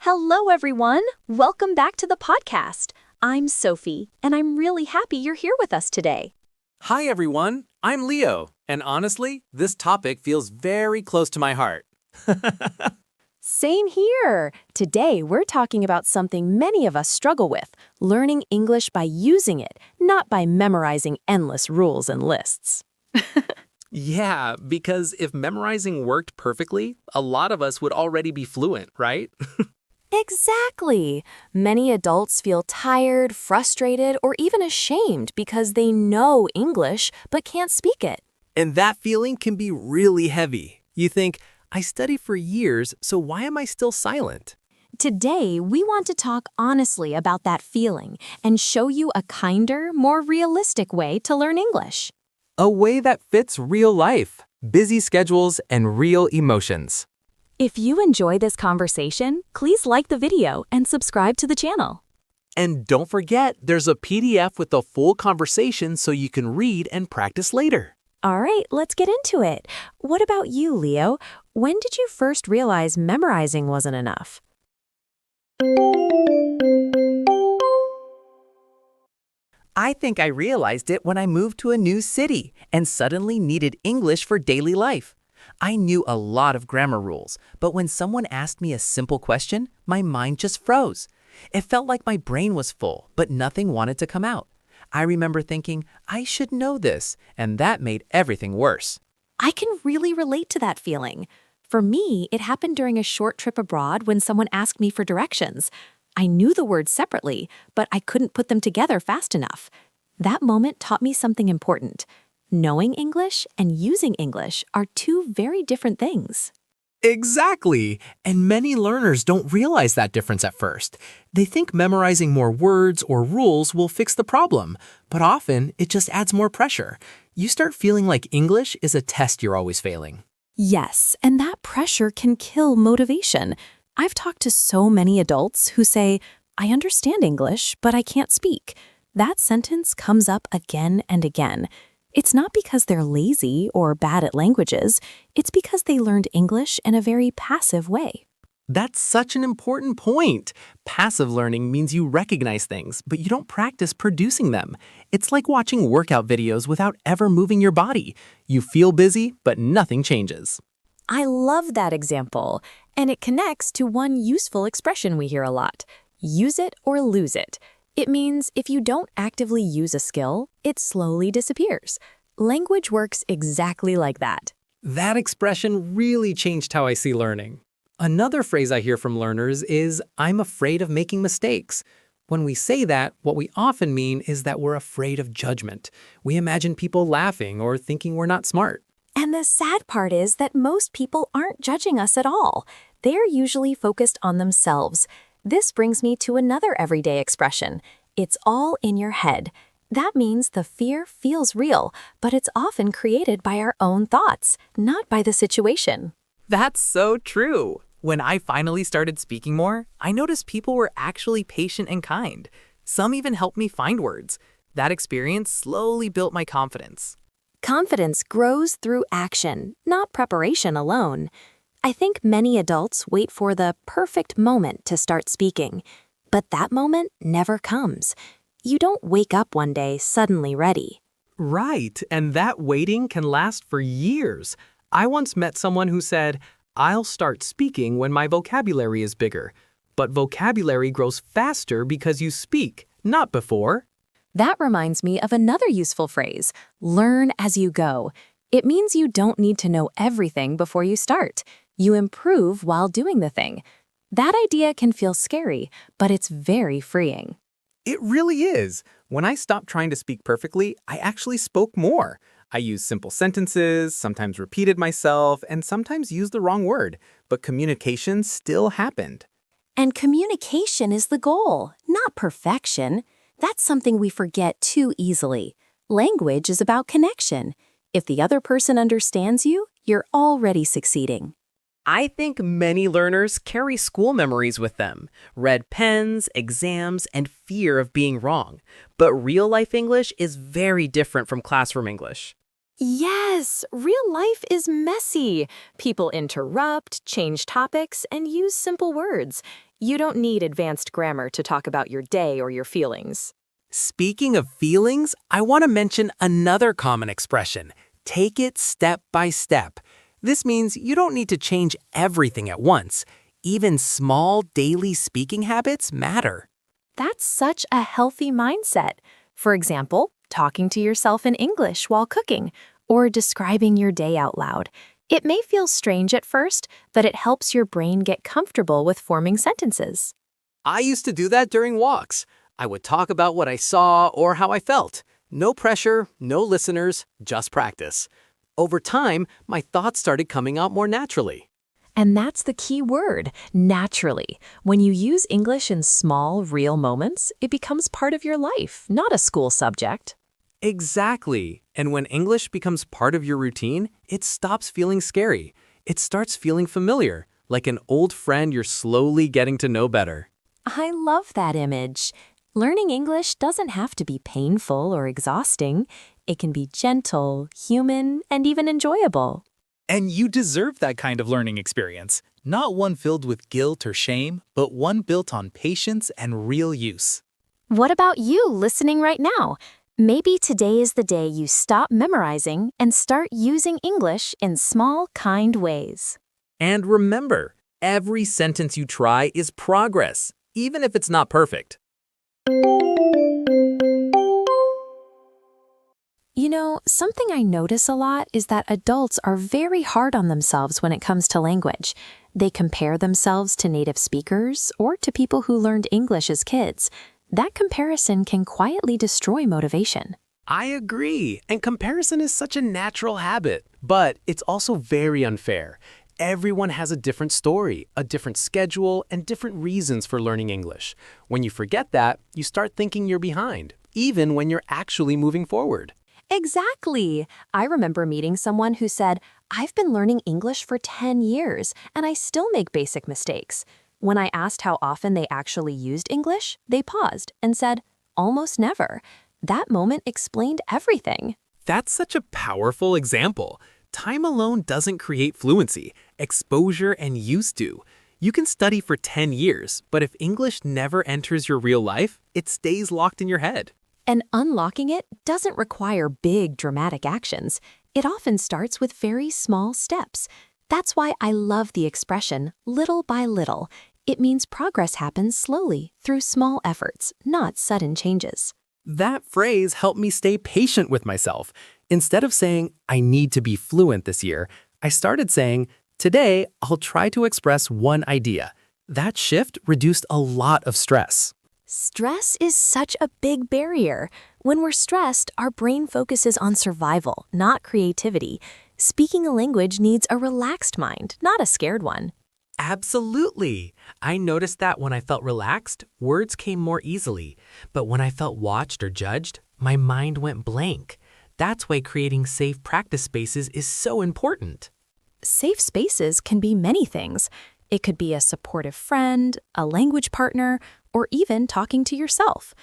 Hello, everyone. Welcome back to the podcast. I'm Sophie, and I'm really happy you're here with us today. Hi, everyone. I'm Leo, and honestly, this topic feels very close to my heart. Same here. Today, we're talking about something many of us struggle with, learning English by using it, not by memorizing endless rules and lists. Yeah, because if memorizing worked perfectly, a lot of us would already be fluent, right? Exactly. Many adults feel tired, frustrated, or even ashamed because they know English but can't speak it. And that feeling can be really heavy. You think, I studied for years, so why am I still silent? Today, we want to talk honestly about that feeling and show you a kinder, more realistic way to learn English. A way that fits real life, busy schedules, and real emotions. If you enjoy this conversation, please like the video and subscribe to the channel. And don't forget, there's a PDF with the full conversation so you can read and practice later. All right, let's get into it. What about you, Leo? When did you first realize memorizing wasn't enough? I think I realized it when I moved to a new city and suddenly needed English for daily life. I knew a lot of grammar rules, but when someone asked me a simple question, my mind just froze. It felt like my brain was full, but nothing wanted to come out. I remember thinking, I should know this, and that made everything worse. I can really relate to that feeling. For me, it happened during a short trip abroad when someone asked me for directions. I knew the words separately, but I couldn't put them together fast enough. That moment taught me something important. Knowing English and using English are two very different things. Exactly. And many learners don't realize that difference at first. They think memorizing more words or rules will fix the problem, but often it just adds more pressure. You start feeling like English is a test you're always failing. Yes, and that pressure can kill motivation. I've talked to so many adults who say, I understand English, but I can't speak. That sentence comes up again and again. It's not because they're lazy or bad at languages. It's because they learned English in a very passive way. That's such an important point. Passive learning means you recognize things, but you don't practice producing them. It's like watching workout videos without ever moving your body. You feel busy, but nothing changes. I love that example, and it connects to one useful expression we hear a lot. Use it or lose it. It means if you don't actively use a skill, it slowly disappears. Language works exactly like that. That expression really changed how I see learning. Another phrase I hear from learners is, I'm afraid of making mistakes. When we say that, what we often mean is that we're afraid of judgment. We imagine people laughing or thinking we're not smart. And the sad part is that most people aren't judging us at all. They're usually focused on themselves. This brings me to another everyday expression. It's all in your head. That means the fear feels real, but it's often created by our own thoughts, not by the situation. That's so true. When I finally started speaking more, I noticed people were actually patient and kind. Some even helped me find words. That experience slowly built my confidence. Confidence grows through action, not preparation alone. I think many adults wait for the perfect moment to start speaking, but that moment never comes. You don't wake up one day suddenly ready. Right, and that waiting can last for years. I once met someone who said, I'll start speaking when my vocabulary is bigger. But vocabulary grows faster because you speak, not before. That reminds me of another useful phrase, learn as you go. It means you don't need to know everything before you start. You improve while doing the thing. That idea can feel scary, but it's very freeing. It really is. When I stopped trying to speak perfectly, I actually spoke more. I used simple sentences, sometimes repeated myself, and sometimes used the wrong word, but communication still happened. And communication is the goal, not perfection. That's something we forget too easily. Language is about connection. If the other person understands you, you're already succeeding. I think many learners carry school memories with them, red pens, exams, and fear of being wrong. But real-life English is very different from classroom English. Yes, real life is messy. People interrupt, change topics, and use simple words. You don't need advanced grammar to talk about your day or your feelings. Speaking of feelings, I want to mention another common expression. Take it step by step. This means you don't need to change everything at once. Even small daily speaking habits matter. That's such a healthy mindset. For example, talking to yourself in English while cooking or describing your day out loud. It may feel strange at first, but it helps your brain get comfortable with forming sentences. I used to do that during walks. I would talk about what I saw or how I felt. No pressure, no listeners, just practice. Over time, my thoughts started coming out more naturally. And that's the key word, naturally. When you use English in small, real moments, it becomes part of your life, not a school subject. Exactly. And when English becomes part of your routine, it stops feeling scary. It starts feeling familiar, like an old friend you're slowly getting to know better. I love that image. Learning English doesn't have to be painful or exhausting. It can be gentle, human, and even enjoyable. And you deserve that kind of learning experience. Not one filled with guilt or shame, but one built on patience and real use. What about you listening right now? Maybe today is the day you stop memorizing and start using English in small, kind ways. And remember, every sentence you try is progress, even if it's not perfect. You know, something I notice a lot is that adults are very hard on themselves when it comes to language. They compare themselves to native speakers or to people who learned English as kids. That comparison can quietly destroy motivation. I agree, and comparison is such a natural habit, but it's also very unfair. Everyone has a different story, a different schedule, and different reasons for learning English. When you forget that, you start thinking you're behind, even when you're actually moving forward. Exactly. I remember meeting someone who said, "I've been learning English for 10 years, and I still make basic mistakes." When I asked how often they actually used English, they paused and said, "Almost never." That moment explained everything. That's such a powerful example. Time alone doesn't create fluency. Exposure and use do. You can study for 10 years, but if English never enters your real life, it stays locked in your head. And unlocking it doesn't require big, dramatic actions. It often starts with very small steps. That's why I love the expression, little by little. It means progress happens slowly, through small efforts, not sudden changes. That phrase helped me stay patient with myself. Instead of saying, I need to be fluent this year, I started saying, today I'll try to express one idea. That shift reduced a lot of stress. Stress is such a big barrier. When we're stressed, our brain focuses on survival, not creativity. Speaking a language needs a relaxed mind, not a scared one. Absolutely. I noticed that when I felt relaxed, words came more easily. But when I felt watched or judged, my mind went blank. That's why creating safe practice spaces is so important. Safe spaces can be many things. It could be a supportive friend, a language partner, or even talking to yourself.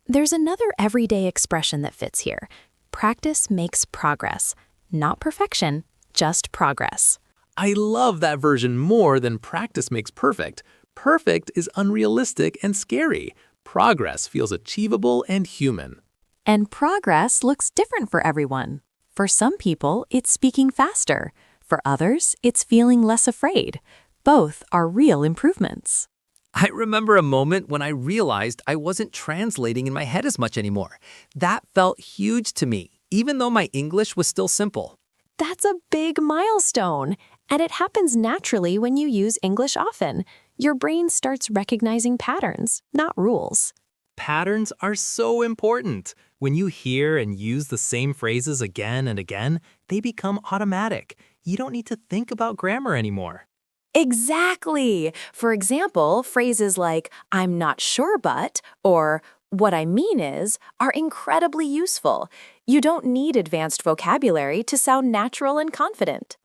There's another everyday expression that fits here. Practice makes progress. Not perfection, just progress. I love that version more than practice makes perfect. Perfect is unrealistic and scary. Progress feels achievable and human. And progress looks different for everyone. For some people, it's speaking faster. For others, it's feeling less afraid. Both are real improvements. I remember a moment when I realized I wasn't translating in my head as much anymore. That felt huge to me, even though my English was still simple. That's a big milestone. And it happens naturally when you use English often. Your brain starts recognizing patterns, not rules. Patterns are so important. When you hear and use the same phrases again and again, they become automatic. You don't need to think about grammar anymore. Exactly. For example, phrases like, "I'm not sure but," or "what I mean is," are incredibly useful. You don't need advanced vocabulary to sound natural and confident.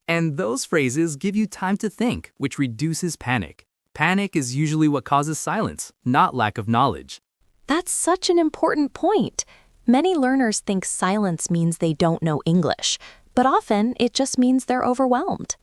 And those phrases give you time to think, which reduces panic. Panic is usually what causes silence, not lack of knowledge. That's such an important point. Many learners think silence means they don't know English, but often it just means they're overwhelmed.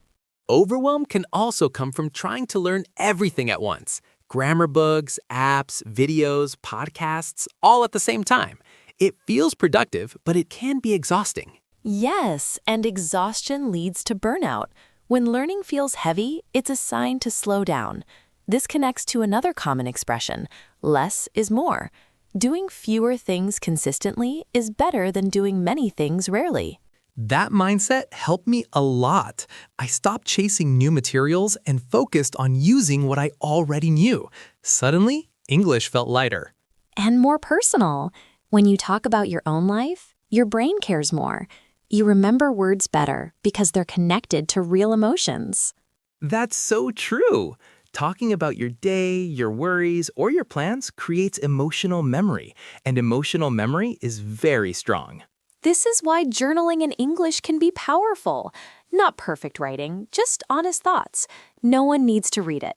Overwhelm can also come from trying to learn everything at once. Grammar books, apps, videos, podcasts, all at the same time. It feels productive, but it can be exhausting. Yes, and exhaustion leads to burnout. When learning feels heavy, it's a sign to slow down. This connects to another common expression: less is more. Doing fewer things consistently is better than doing many things rarely. That mindset helped me a lot. I stopped chasing new materials and focused on using what I already knew. Suddenly, English felt lighter. And more personal. When you talk about your own life, your brain cares more. You remember words better because they're connected to real emotions. That's so true. Talking about your day, your worries, or your plans creates emotional memory, and emotional memory is very strong. This is why journaling in English can be powerful. Not perfect writing, just honest thoughts. No one needs to read it.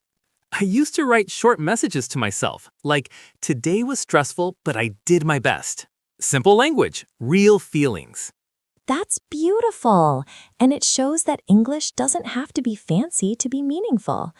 I used to write short messages to myself, like, "Today was stressful, but I did my best." Simple language, real feelings. That's beautiful. And it shows that English doesn't have to be fancy to be meaningful.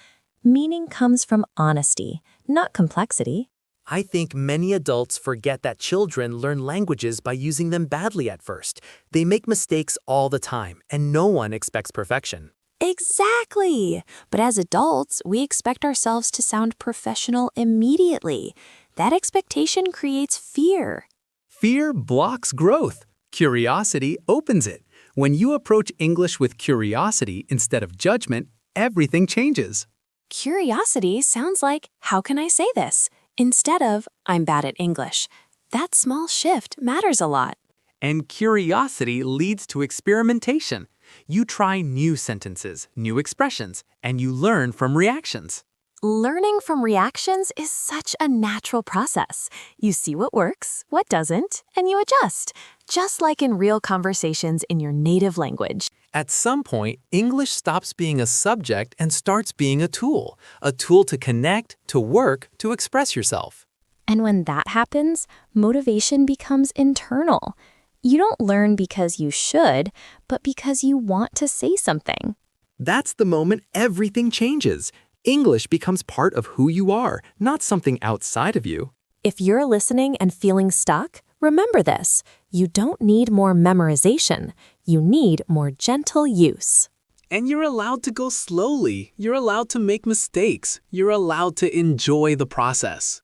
Meaning comes from honesty, not complexity. I think many adults forget that children learn languages by using them badly at first. They make mistakes all the time, and no one expects perfection. Exactly. But as adults, we expect ourselves to sound professional immediately. That expectation creates fear. Fear blocks growth. Curiosity opens it. When you approach English with curiosity instead of judgment, everything changes. Curiosity sounds like, how can I say this? Instead of, I'm bad at English. That small shift matters a lot. And curiosity leads to experimentation. You try new sentences, new expressions, and you learn from reactions. Learning from reactions is such a natural process. You see what works, what doesn't, and you adjust, just like in real conversations in your native language. At some point, English stops being a subject and starts being a tool to connect, to work, to express yourself. And when that happens, motivation becomes internal. You don't learn because you should, but because you want to say something. That's the moment everything changes. English becomes part of who you are, not something outside of you. If you're listening and feeling stuck, remember this. You don't need more memorization. You need more gentle use. And you're allowed to go slowly. You're allowed to make mistakes. You're allowed to enjoy the process.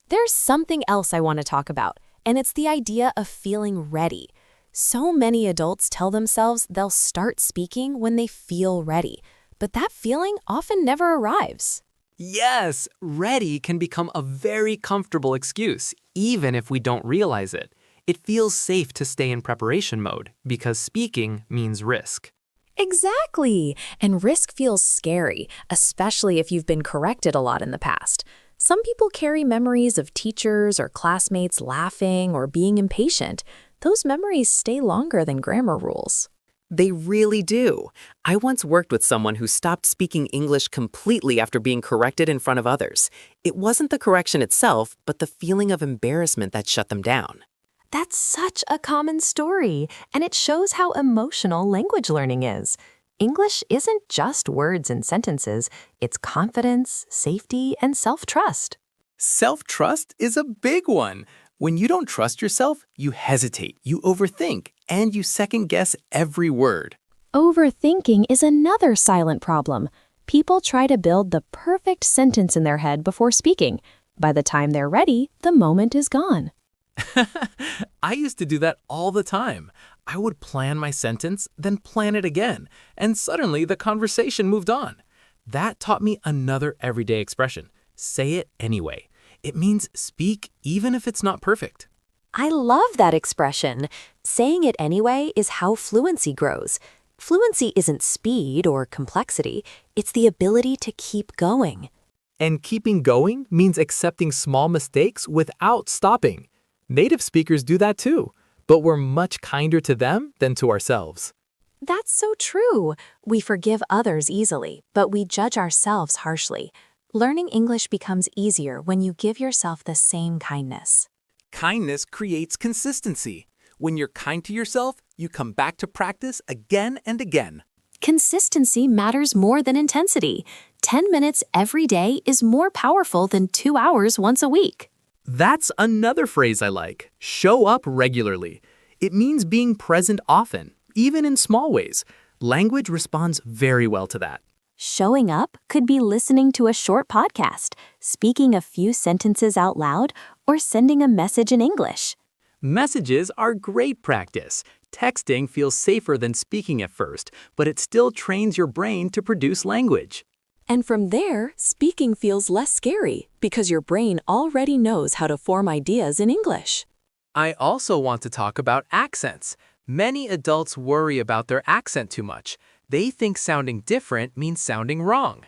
There's something else I want to talk about, and it's the idea of feeling ready. So many adults tell themselves they'll start speaking when they feel ready, but that feeling often never arrives. Yes, ready can become a very comfortable excuse, even if we don't realize it. It feels safe to stay in preparation mode because speaking means risk. Exactly. And risk feels scary, especially if you've been corrected a lot in the past. Some people carry memories of teachers or classmates laughing or being impatient. Those memories stay longer than grammar rules. They really do. I once worked with someone who stopped speaking English completely after being corrected in front of others. It wasn't the correction itself, but the feeling of embarrassment that shut them down. That's such a common story, and it shows how emotional language learning is. English isn't just words and sentences, it's confidence, safety, and self-trust. Self-trust is a big one. When you don't trust yourself, you hesitate, you overthink, and you second-guess every word. Overthinking is another silent problem. People try to build the perfect sentence in their head before speaking. By the time they're ready, the moment is gone. I used to do that all the time. I would plan my sentence, then plan it again, and suddenly the conversation moved on. That taught me another everyday expression: say it anyway. It means speak even if it's not perfect. I love that expression. Saying it anyway is how fluency grows. Fluency isn't speed or complexity, it's the ability to keep going. And keeping going means accepting small mistakes without stopping. Native speakers do that too, but we're much kinder to them than to ourselves. That's so true. We forgive others easily, but we judge ourselves harshly. Learning English becomes easier when you give yourself the same kindness. Kindness creates consistency. When you're kind to yourself, you come back to practice again and again. Consistency matters more than intensity. 10 minutes every day is more powerful than 2 hours once a week. That's another phrase I like. Show up regularly. It means being present often, even in small ways. Language responds very well to that. Showing up could be listening to a short podcast, speaking a few sentences out loud, or sending a message in English. Messages are great practice. Texting feels safer than speaking at first, but it still trains your brain to produce language. And from there, speaking feels less scary because your brain already knows how to form ideas in English. I also want to talk about accents. Many adults worry about their accent too much. They think sounding different means sounding wrong.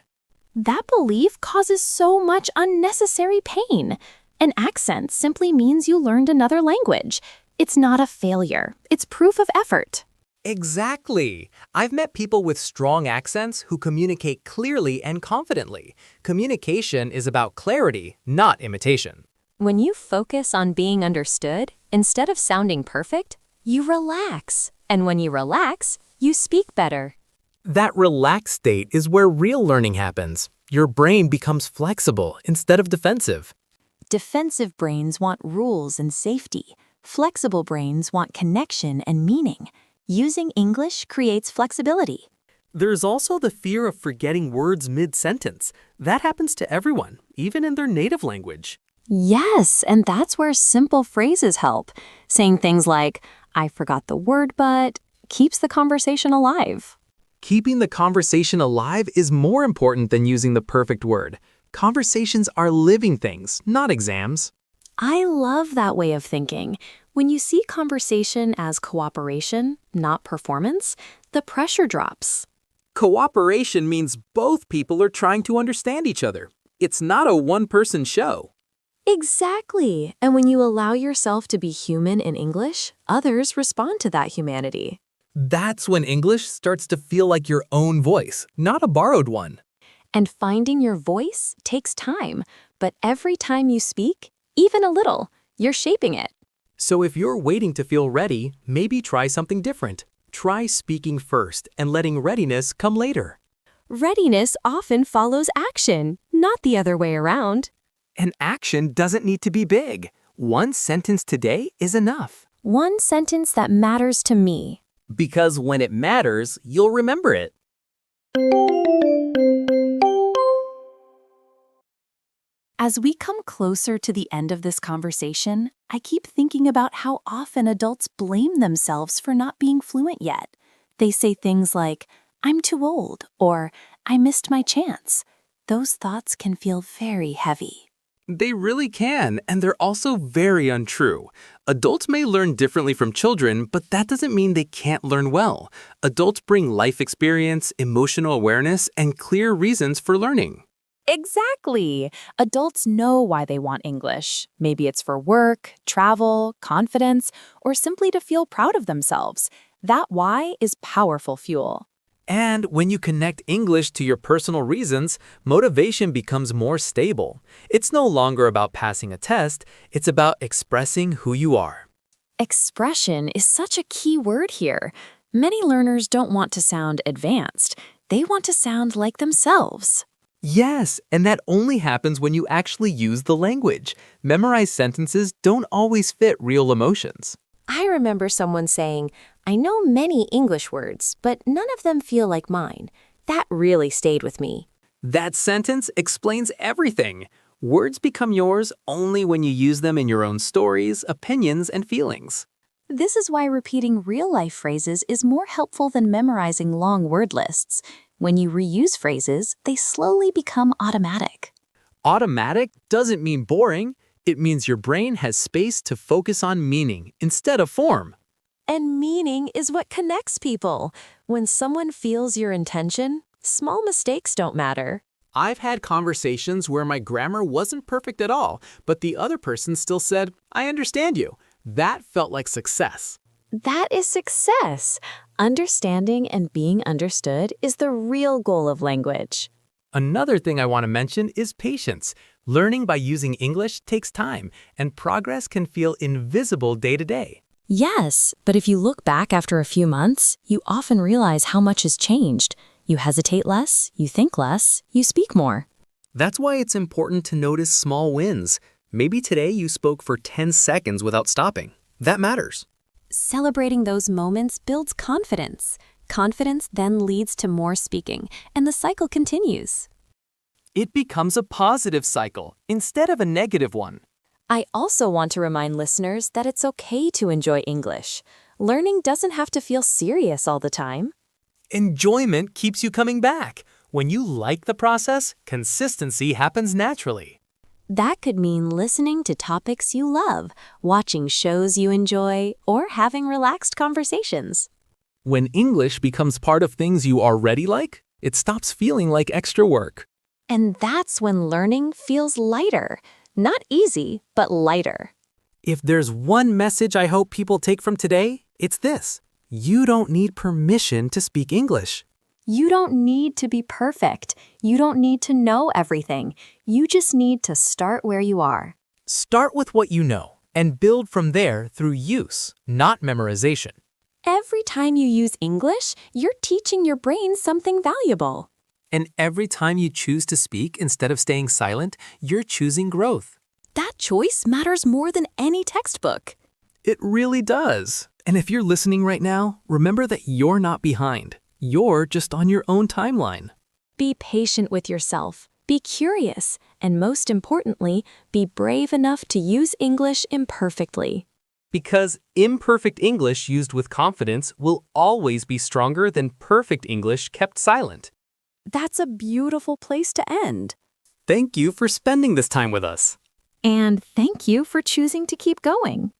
That belief causes so much unnecessary pain. An accent simply means you learned another language. It's not a failure. It's proof of effort. Exactly. I've met people with strong accents who communicate clearly and confidently. Communication is about clarity, not imitation. When you focus on being understood, instead of sounding perfect, you relax. And when you relax, you speak better. That relaxed state is where real learning happens. Your brain becomes flexible instead of defensive. Defensive brains want rules and safety. Flexible brains want connection and meaning. Using English creates flexibility. There's also the fear of forgetting words mid-sentence. That happens to everyone, even in their native language. Yes, and that's where simple phrases help. Saying things like, I forgot the word but, keeps the conversation alive. Keeping the conversation alive is more important than using the perfect word. Conversations are living things, not exams. I love that way of thinking. When you see conversation as cooperation, not performance, the pressure drops. Cooperation means both people are trying to understand each other. It's not a one-person show. Exactly. And when you allow yourself to be human in English, others respond to that humanity. That's when English starts to feel like your own voice, not a borrowed one. And finding your voice takes time, but every time you speak, even a little, you're shaping it. So if you're waiting to feel ready, maybe try something different. Try speaking first and letting readiness come later. Readiness often follows action, not the other way around. And action doesn't need to be big. One sentence today is enough. One sentence that matters to me. Because when it matters, you'll remember it. As we come closer to the end of this conversation, I keep thinking about how often adults blame themselves for not being fluent yet. They say things like, I'm too old, or I missed my chance. Those thoughts can feel very heavy. They really can, and they're also very untrue. Adults may learn differently from children, but that doesn't mean they can't learn well. Adults bring life experience, emotional awareness, and clear reasons for learning. Exactly. Adults know why they want English. Maybe it's for work, travel, confidence, or simply to feel proud of themselves. That why is powerful fuel. And when you connect English to your personal reasons, motivation becomes more stable. It's no longer about passing a test, it's about expressing who you are. Expression is such a key word here. Many learners don't want to sound advanced. They want to sound like themselves. Yes, and that only happens when you actually use the language. Memorized sentences don't always fit real emotions. I remember someone saying, I know many English words, but none of them feel like mine. That really stayed with me. That sentence explains everything. Words become yours only when you use them in your own stories, opinions, and feelings. This is why repeating real-life phrases is more helpful than memorizing long word lists. When you reuse phrases, they slowly become automatic. Automatic doesn't mean boring. It means your brain has space to focus on meaning instead of form. And meaning is what connects people. When someone feels your intention, small mistakes don't matter. I've had conversations where my grammar wasn't perfect at all, but the other person still said, I understand you. That felt like success. That is success. Understanding and being understood is the real goal of language. Another thing I want to mention is patience. Learning by using English takes time, and progress can feel invisible day to day. Yes, but if you look back after a few months, you often realize how much has changed. You hesitate less, you think less, you speak more. That's why it's important to notice small wins. Maybe today you spoke for 10 seconds without stopping. That matters. Celebrating those moments builds confidence. Confidence then leads to more speaking, and the cycle continues. It becomes a positive cycle instead of a negative one. I also want to remind listeners that it's okay to enjoy English. Learning doesn't have to feel serious all the time. Enjoyment keeps you coming back. When you like the process, consistency happens naturally. That could mean listening to topics you love, watching shows you enjoy, or having relaxed conversations. When English becomes part of things you already like, it stops feeling like extra work. And that's when learning feels lighter. Not easy, but lighter. If there's one message I hope people take from today, it's this. You don't need permission to speak English. You don't need to be perfect. You don't need to know everything. You just need to start where you are. Start with what you know and build from there through use, not memorization. Every time you use English, you're teaching your brain something valuable. And every time you choose to speak instead of staying silent, you're choosing growth. That choice matters more than any textbook. It really does. And if you're listening right now, remember that you're not behind. You're just on your own timeline. Be patient with yourself. Be curious. And most importantly, be brave enough to use English imperfectly. Because imperfect English used with confidence will always be stronger than perfect English kept silent. That's a beautiful place to end. Thank you for spending this time with us. And thank you for choosing to keep going.